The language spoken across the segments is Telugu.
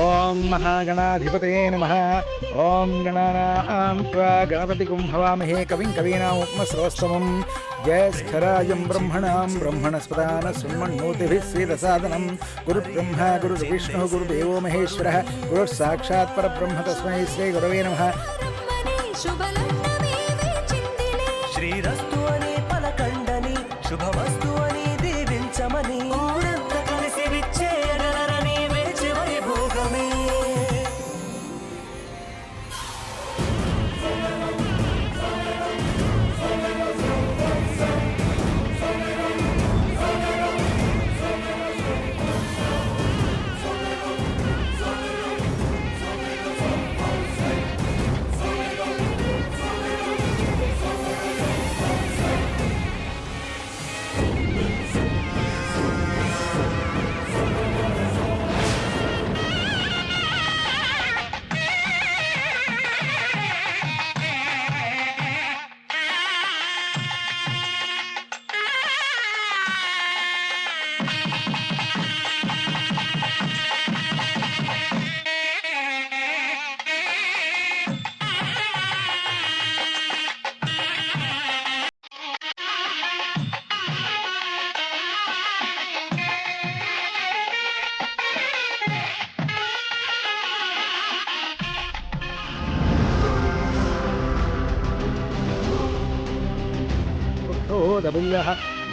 ఓం మహాగణాధిపతయే నమః. ఓం గణానాం త్వా గణపతిగుం హవామహే కవిం కవీనాముపమశ్రవస్తమం. జ్యేష్ఠరాజం బ్రహ్మణాం బ్రహ్మణస్పదాన శృణ్వన్నోతిభిः శ్రీరసాదనం. గురుబ్రహ్మ గురుర్విష్ణుः గురుదేవో మహేశ్వరः గురుస్సాక్షాత్ పరబ్రహ్మ తస్మై శ్రీ గురవే నమః. శ్రీరస్తు అని పలకండని శుభమస్తు అని దీవించమని ఊరంతా కలిసి విచ్చేయగలరని వేచి వైభోగమే.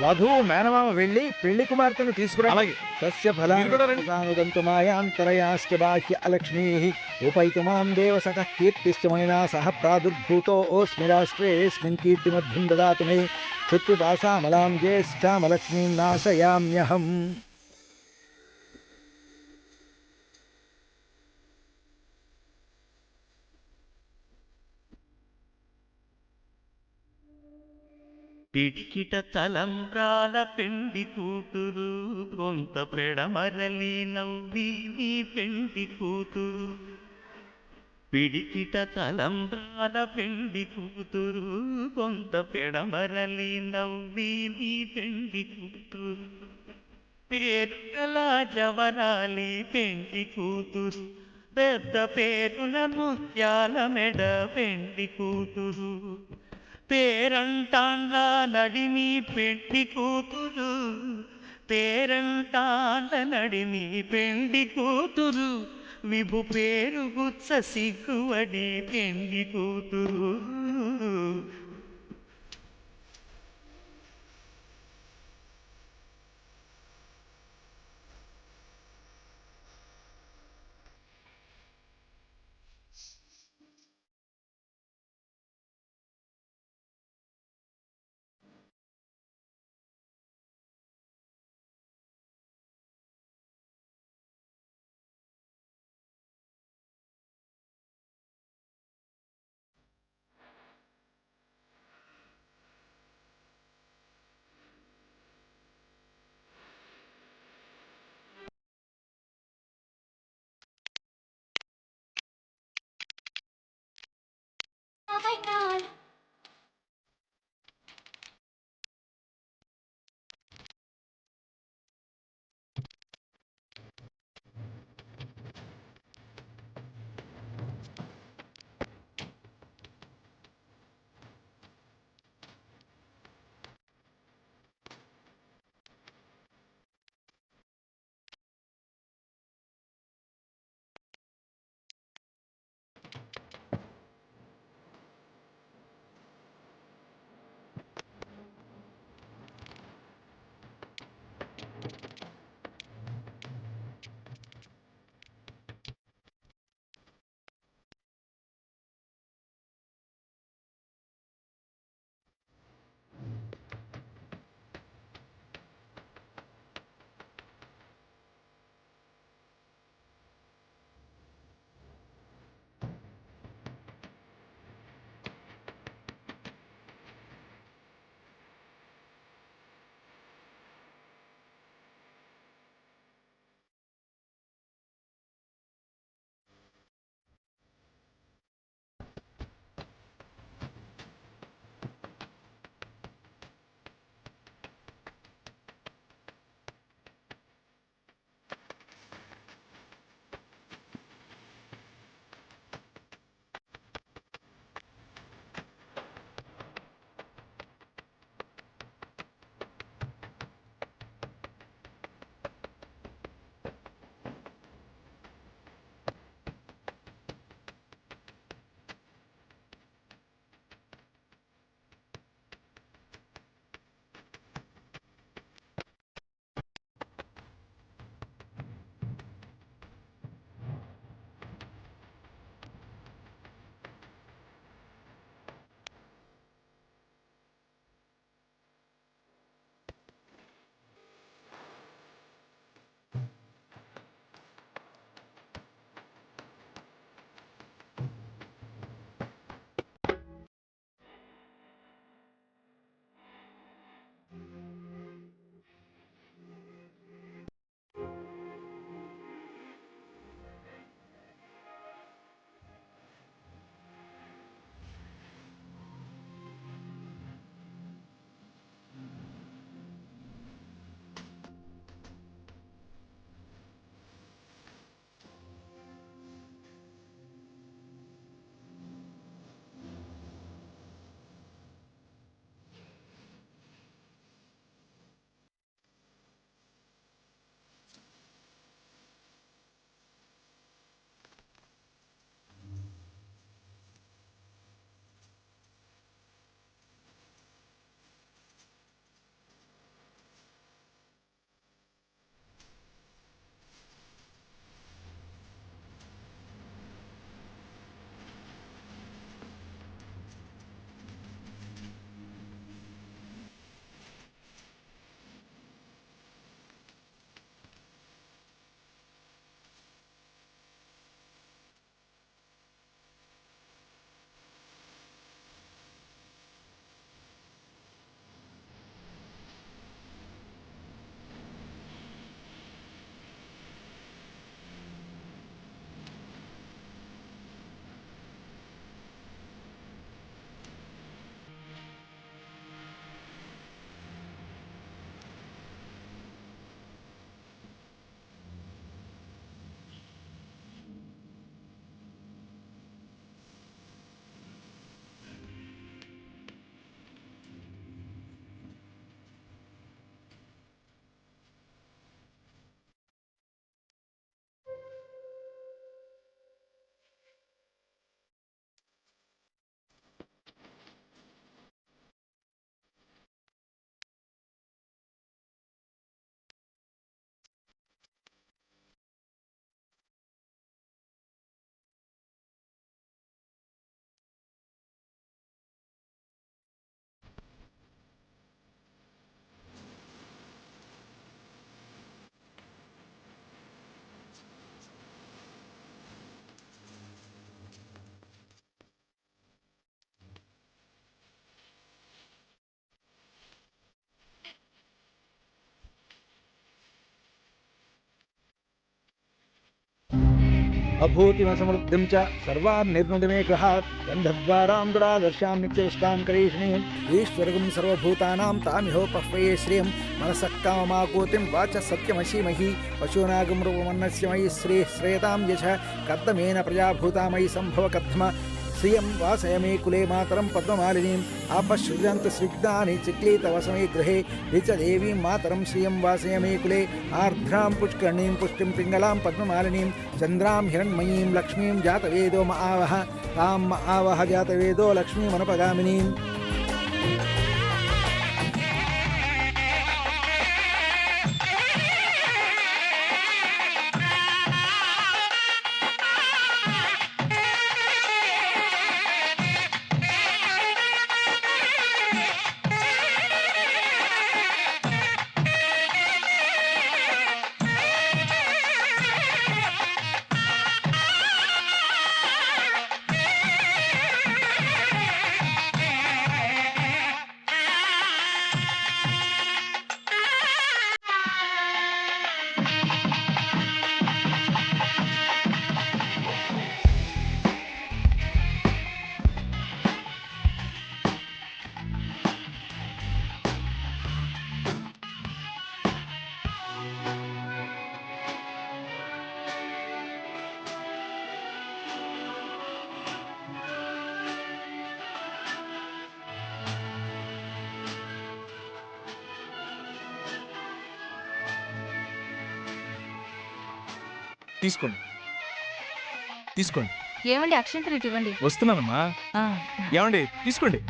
వధువు మేనమామ వెళ్ళి పెళ్లి కుమార్తెను తీసుకురా. సస్య ఫలానుగంతుమాయాంతరయాశ్చ బాహ్య అలక్ష్మీ ఉపైతుమాం దేవసతః కీర్తిశ్చమైనా సహ ప్రాదుర్భూతో ఓస్మి రాష్ట్రేస్మిన్ కీర్తిమద్భిం దదాతు మే శత్రుపాసామలాం జ్యేష్ఠామలక్ష్మీం నాశయామ్యహం. పిడికిట తలంబ్రాల పెండి కూతురు కొంత పెడమరలి నవ్వి నీ పెండి కూతురు. పిడికిట తలంబ్రాల పెండి కూతురు కొంత పెడమరలి నవ్వి నీ పెండి కూతురు. పేరుగల జవరాలి పెండి కూతురు పెద్ద పేరున ముత్యాల మెడ పెండి కూతురు. పేరంటాండ్ల నడిమి పెండి కూతురు పేరంటాండ్ల నడిమి పెండి కూతురు. విభు పేరు గుచ్చ సిగ్గువడి పెండి కూతురు. Oh my God. అభూతిమసమృద్ధిం చ సర్వాన్ నిర్నుదిమే గృహాత్ గంధద్వారాం దురాదర్శాం నిత్యవిష్టాం కరీష్ణీం ఈశ్వరగం సర్వభూతానాం తామిహోపహ్వయే శ్రియం మనసః కామమాకూతిం వాచ సత్యమసీమహి పశూనాగం రూపమన్నస్య మయి శ్రేయతాం యశ కర్దమేన ప్రజాభూతామయి సంభవ కర్ధమ శ్రియం వాసయమే కులే మాతరం పద్మమాలినీం ఆపశ్రుజంత స్విగ్ధాని చిక్లీతవసమే గృహే రిచదేవీం మాతరం శ్రియం వాసయమే కులే ఆర్ద్రాం పుష్కర్ణీం పుష్టిం పింగళాం పద్మమాలినీం చంద్రాం హిరణ్మయీం లక్ష్మీం జాతవేదో మ ఆవహ తాం మ ఆవహ జాతవేదో లక్ష్మీమనుపగామినీం. తీసుకోండి తీసుకోండి. ఏమండి అక్షంతలు ఇటు ఇవ్వండి. వస్తున్నానమ్మా. ఆ, ఏమండి తీసుకోండి.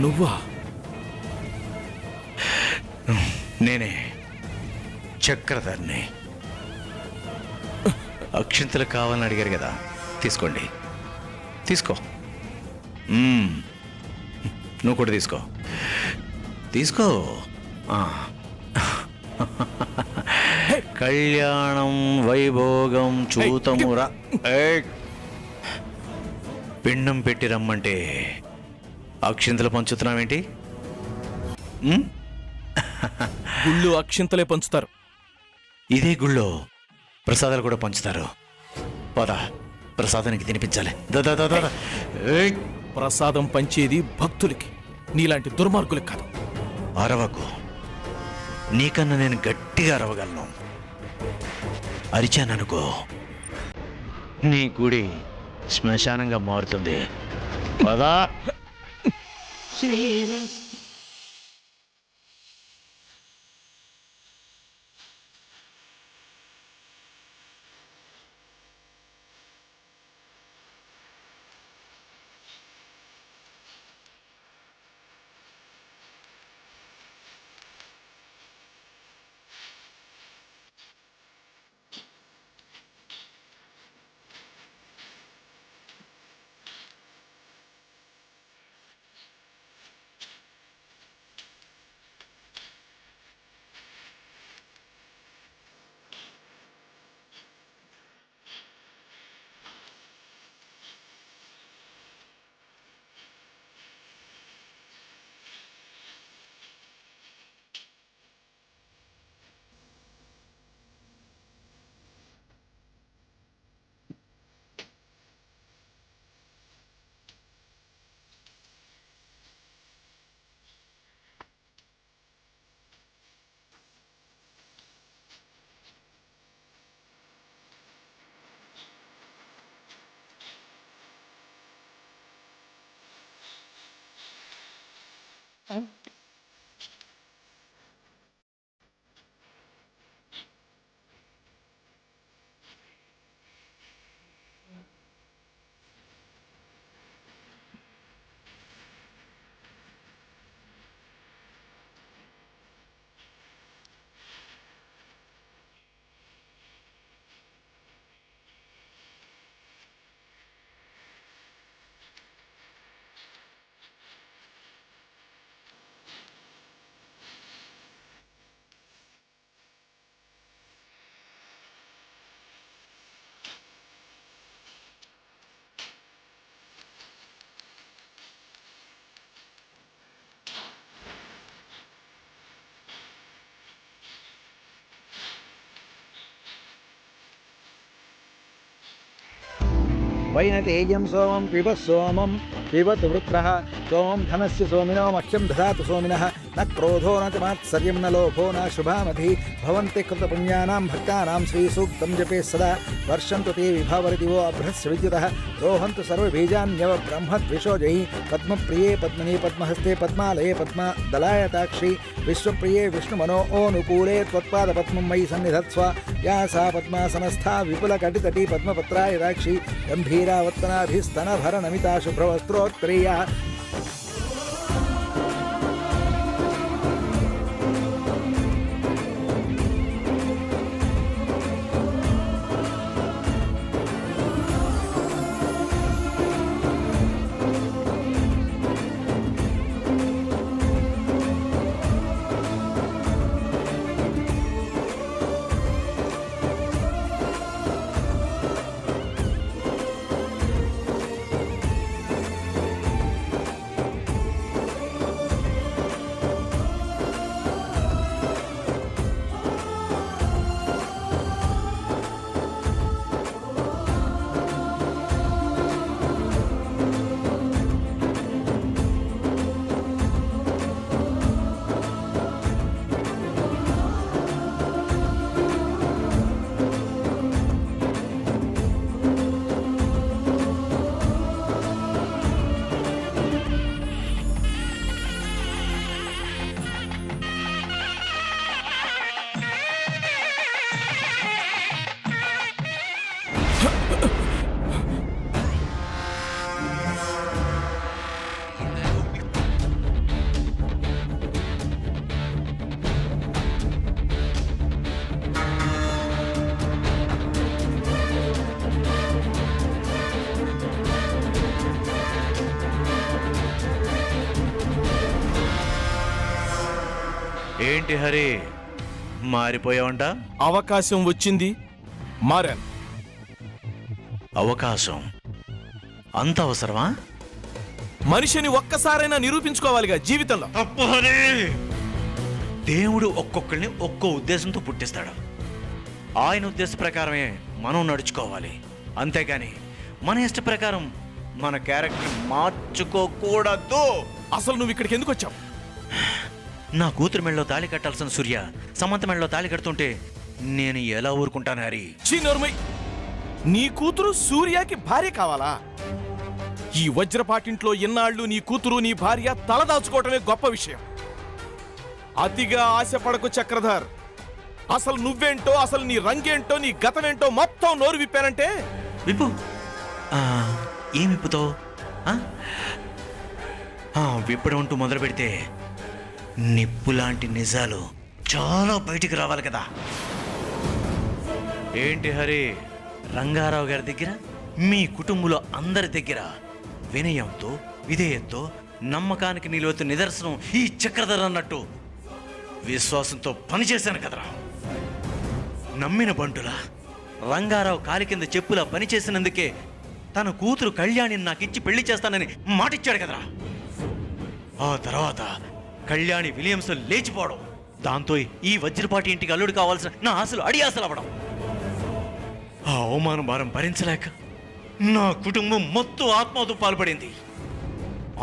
నువ్వా? నేనే చక్రధర్ని. అక్షింతలు కావాలని అడిగారు కదా, తీసుకోండి. తీసుకో. నువ్వు కూడా తీసుకో. తీసుకో. కళ్యాణం వైభోగం చూతమురా. పిండం పెట్టి రమ్మంటే అక్షింతలు పంచుతున్నావేంటి? గుళ్ళు అక్షింతలే పంచుతారు. ఇదే గుళ్ళో ప్రసాదాలు కూడా పంచుతారు. పద, ప్రసాదానికి తినిపించాలి. ప్రసాదం పంచేది భక్తులకి, నీలాంటి దుర్మార్గులకు కాదు. అరవకు. నీకన్నా నేను గట్టిగా అరవగలను. అరిచాననుకో, నీ గుడి శ్మశానంగా మారుతుంది. పదా. వైనతేయం సోమం పిబతు వృత్రః సోమం ధనస్య సోమినో మహ్యం దదాతు సోమినః న క్రోధో న చ మాత్సర్యం న లోభో న శుభామతి భవంతి కృతపుణ్యానాం భక్తానాం శ్రీసూక్తం జపే సదా వర్షంతు తే విభావరిదివో అభ్రస్య విద్యుతః రోహంతు సర్వబీజాన్యవ బ్రహ్మద్విషోజై పద్మప్రియే పద్మినీ పద్మహస్తే పద్మాలయే పద్మదలాయతాక్షి విశ్వప్రియే విష్ణుమనో ఓనుకూలే త్వత్పాదపద్మం మయి సన్నిధత్స్వ యా సా పద్మాసనస్థా విపులకటితటీ పద్మపత్రాయతాక్షి గంభీరావత్తనాభిస్తనభరనమితా శుభ్రవస్త్రోత్తరీయా ఏంటి హరి మారిపోయావంట? అవకాశం వచ్చింది, మారాను. అవకాశం అంత అవసరమా? మనిషిని ఒక్కసారైనా నిరూపించుకోవాలిగా జీవితంలో. తప్పు హరి. దేవుడు ఒక్కొక్కరిని ఒక్కో ఉద్దేశంతో పుట్టిస్తాడు. ఆయన ఉద్దేశ ప్రకారమే మనం నడుచుకోవాలి. అంతేగాని మన ఇష్ట ప్రకారం మన క్యారెక్టర్ మార్చుకోకూడదు. అసలు నువ్వు ఇక్కడికి ఎందుకు వచ్చావు? నా కూతురు మెళ్ళలో తాళి కట్టాల్సిన సూర్య సమంత మెళ్ళలో తాళి కడుతుంటే నేను ఎలా ఊరుకుంటాను హరి? నోర్మై, నీ కూతురు సూర్యకి భార్య కావాలా? ఈ వజ్రపాటింట్లో ఎన్నాళ్ళు నీ కూతురు నీ భార్య తలదాచుకోవటమే గొప్ప విషయం. అతిగా ఆశపడకు చక్రధర్. అసలు నువ్వేంటో, అసలు నీ రంగేంటో, నీ గతమేంటో మొత్తం నోరు విప్పానంటే. విప్పు. ఏం విప్పుతో? విప్పడం అంటూ మొదలు పెడితే నిప్పు లాంటి నిజాలు చాలా బయటికి రావాలి కదా. ఏంటి హరి, రంగారావు గారి దగ్గర, మీ కుటుంబంలో అందరి దగ్గర వినయంతో, విధేయంతో, నమ్మకానికి నిలువెత్తు నిదర్శనం ఈ చక్రధర్ అన్నట్టు విశ్వాసంతో పనిచేశాను కదరా. నమ్మిన బంటులా రంగారావు కాలి కింద చెప్పులా పనిచేసినందుకే తన కూతురు కళ్యాణిని నాకిచ్చి పెళ్లి చేస్తానని మాటిచ్చాడు కదరా. ఆ తర్వాత కళ్యాణి విలియమ్స్ లేచిపోవడం, దాంతో ఈ వజ్రపాటి ఇంటికి అల్లుడు కావాల్సిన నా ఆశలు అడియాసలు అవ్వడం, ఆ అవమానం భారం భరించలేక నా కుటుంబం మొత్తం ఆత్మహత్య పాల్పడింది.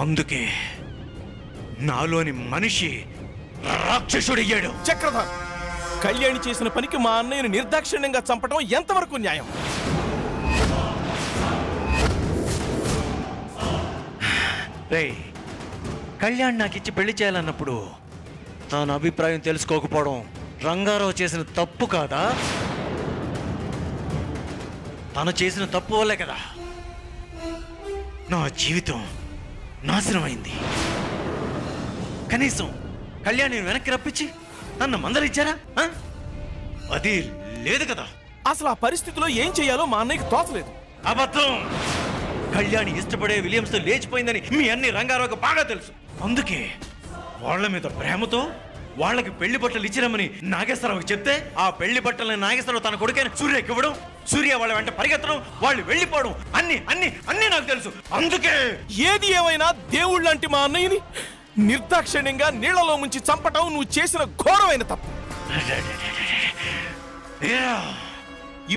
అందుకే నాలోని మనిషి రాక్షసుడయ్యాడు. చక్రధర్, కళ్యాణి చేసిన పనికి మా అన్నయ్యను నిర్దాక్షిణ్యంగా చంపడం ఎంతవరకు న్యాయం? రేయ్, కళ్యాణ్ నాకిచ్చి పెళ్లి చేయాలన్నప్పుడు తన అభిప్రాయం తెలుసుకోకపోవడం రంగారావు చేసిన తప్పు కాదా? తను చేసిన తప్పు వల్లే కదా నా జీవితం నాశనమైంది. కనీసం కళ్యాణ్ వెనక్కి రప్పించి నన్ను మందలిచ్చారా? అది లేదు కదా. అసలు ఆ పరిస్థితిలో ఏం చేయాలో మా అన్నయ్యకి తోచలేదు. అబద్ధం. కళ్యాణి ఇష్టపడే విలియమ్స్ లేచిపోయిందని మీ అన్ని రంగారావుకు బాగా తెలుసు. అందుకే వాళ్ళ మీద ప్రేమతో వాళ్ళకి పెళ్లి బట్టలు ఇచ్చిరమ్మని నాగేశ్వరరావుకి చెప్తే, ఆ పెళ్లి బట్టలని నాగేశ్వరరావు తన కొడుకైన సూర్యకి ఇవ్వడం, సూర్య వాళ్ళ వెంట పరిగెత్తడం, వాళ్ళు వెళ్ళిపోవడం అన్ని అన్ని అన్ని నాకు తెలుసు. అందుకే ఏది ఏమైనా దేవుళ్ళంటి మా అన్నయ్యని నిర్దాక్షిణ్యంగా నీళ్లలో ముంచి చంపటం నువ్వు చేసిన ఘోరమైన తప్పు.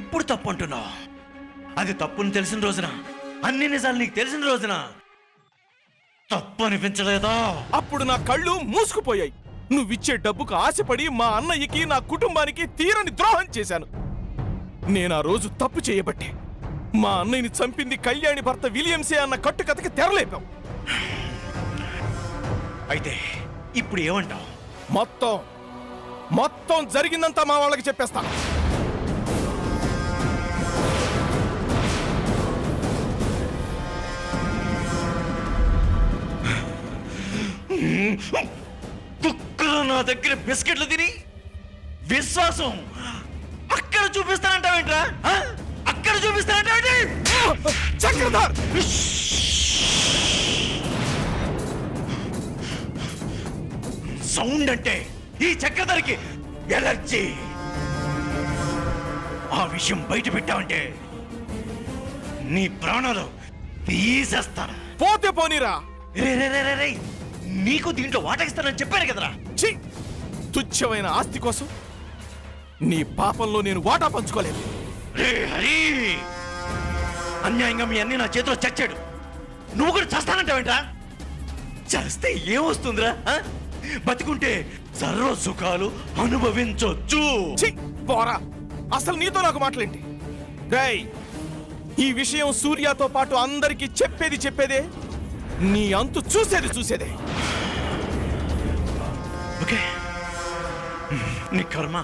ఇప్పుడు తప్పు అంటున్నావు. అది తప్పుని తెలిసిన రోజున అన్ని నిజాలు నీకు తెలిసిన రోజున తప్పు అనిపించలేదా? అప్పుడు నా కళ్ళు మూసుకుపోయాయి. నువ్విచ్చే డబ్బుకు ఆశపడి మా అన్నయ్యకి నా కుటుంబానికి తీరని ద్రోహం చేశాను. నేను ఆ రోజు తప్పు చేయబట్టే మా అన్నయ్యని చంపింది కళ్యాణి భర్త విలియమ్సే అన్న కట్టుకథకి తెరలేపాం. అయితే ఇప్పుడు ఏమంటావు? మొత్తం జరిగిందంతా మా వాళ్ళకి చెప్పేస్తా. కుక్కలు నా దగ్గర బిస్కెట్లు తిని విశ్వాసం అక్కడ చూపిస్తానంటావేంట్రా? అక్కడ చూపిస్తానంటావేంటి? చక్రధర్! సౌండ్ అంటే ఈ చక్రధర్కి ఎలర్జీ. ఆ విషయం బయట పెట్టావంటే నీ ప్రాణాలు తీసేస్తాను. పోతే పోనీరా. రే రే రే రే రే, నీకు దీంట్లో వాటకిస్తానని చెప్పాను కదరా. ఛీ! తుచ్చమైన ఆస్తి కోసం నీ పాపంలో నేను వాటా పంచుకోలేదు. రే హరి, అన్యాయంగా మీ అన్ని నా చేతిలో చచ్చాడు. నువ్వు కూడా చస్తానంటావేంట్రా? చస్తే ఏమొస్తుందిరా? బతికుంటే సర్వ సుఖాలు అనుభవించొచ్చు. ఛీ! పోరా, అసలు నీతో నాకు మాటలేంటి? రేయ్, ఈ విషయం సూర్యతో పాటు అందరికీ చెప్పేదే. నీ అంతు చూసేదే. ఓకే, నీ కర్మ.